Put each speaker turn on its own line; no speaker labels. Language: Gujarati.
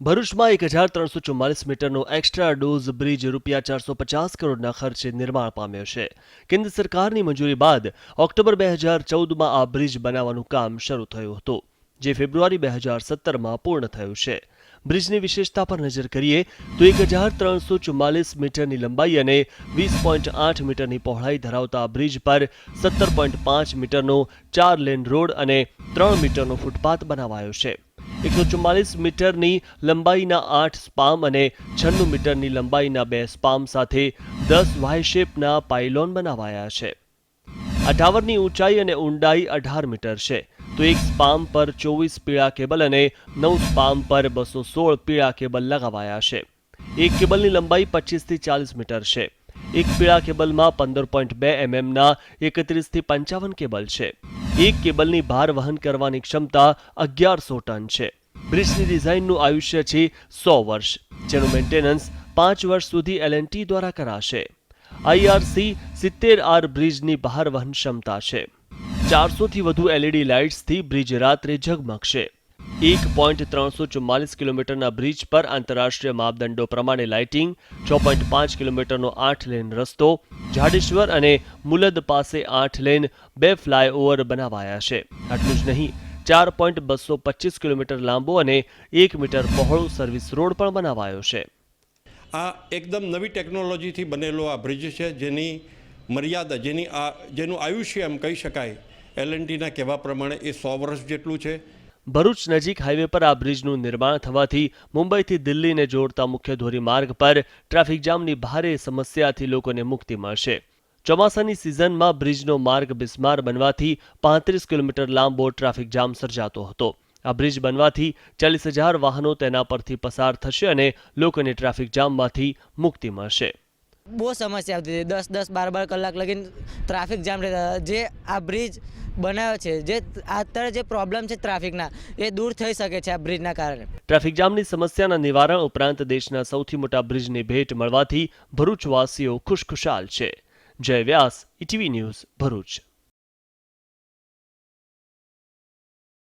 ભરૂચમાં 1344 મીટરનો એક્સ્ટ્રા ડોઝ બ્રિજ ₹450 કરોડના ખર્ચે નિર્માણ પામ્યો છે. કેન્દ્ર સરકારની મંજૂરી બાદ ઓક્ટોબર 2014માં આ બ્રિજ બનાવવાનું કામ શરૂ થયું હતું, જે ફેબ્રુઆરી 2017માં પૂર્ણ થયું છે. બ્રિજની વિશેષતા પર નજર કરીએ તો 1344 મીટરની લંબાઈ અને 20.8 મીટરની પહોળાઈ ધરાવતા આ બ્રિજ પર 17.5 મીટરનો 4 લેન રોડ અને 3 મીટરનો ફૂટપાથ બનાવાયો છે. 144 મીટરની લંબાઈના 8 સ્પામ અને 96 મીટરની લંબાઈના 2 સ્પામ સાથે 10 વાય શેપના પાયલોન બનાવાયા છે. આ ટાવરની ઊંચાઈ અને ઊંડાઈ 18 મીટર છે, તો એક સ્પામ પર 24 પીળા કેબલ અને 9 સ્પામ પર 216 પીળા કેબલ લગાવાયા છે. એક કેબલની લંબાઈ 25 થી 40 મીટર છે. એક પીળા કેબલમાં 15.2 mm ના 31 થી 55 કેબલ છે. એક કેબલની ભાર વહન કરવાની ક્ષમતા 1100 ટન છે. બ્રિજની ડિઝાઇનનું આયુષ્ય છે 100 વર્ષ, જેનું મેન્ટેનન્સ 5 વર્ષ સુધી L&T દ્વારા કરાશે. IRC 70R બ્રિજની ભાર વહન ક્ષમતા છે. 400 થી વધુ LED લાઇટ્સથી બ્રિજ રાત્રે ઝગમગશે. 1.344 કિલોમીટરના બ્રિજ પર આંતરરાષ્ટ્રીય માપદંડો પ્રમાણે લાઇટિંગ, 6.5 કિલોમીટરનો 8 લેન રસ્તો, જાડેશ્વર અને મુલદ પાસે 8 લેન, 2 ફ્લાયઓવર બનાવાયા છે. આટલું જ નહીં, 4.225 કિલોમીટર લાંબો અને 1 મીટર પહોળો સર્વિસ રોડ પણ બનાવાયો છે.
આ એકદમ નવી ટેકનોલોજીથી બનેલો આ બ્રિજ છે, જેની મર્યાદા જેનું આયુષ્ય એમ કહી શકાય L&Tના કહેવા પ્રમાણે એ 100 વર્ષ જેટલું છે.
ભરૂચ નજીક હાઈવે પર આ બ્રિજનું નિર્માણ થવાથી મુંબઈથી દિલ્હીને જોડતા મુખ્ય ધોરીમાર્ગ પર ટ્રાફિક જામની ભારે સમસ્યાથી લોકોને મુક્તિ મળશે. ચોમાસાની સિઝનમાં બ્રિજનો માર્ગ બિસ્માર બનવાથી 35 કિલોમીટર લાંબો ટ્રાફિક જામ સર્જાતો હતો. આ બ્રિજ બનવાથી 40,000 વાહનો તેના પરથી પસાર થશે અને લોકોને ટ્રાફિક જામમાંથી મુક્તિ મળશે.
બહુ સમસ્યા આવતી હતી, 10-12 કલાક લગીને ટ્રાફિક જામ રહેતા. જે આ બ્રિજ બનાવ્યો છે, જે અત્યારે જે પ્રોબ્લેમ છે ટ્રાફિકના, એ દૂર થઈ શકે છે આ બ્રિજના કારણે.
ટ્રાફિક જામની સમસ્યાના નિવારણ ઉપરાંત દેશના સૌથી મોટા બ્રિજની ભેટ મળવાથી ભરૂચવાસીઓ ખુશખુશાલ છે. જય વ્યાસ, ETV ન્યૂઝ, ભરૂચ.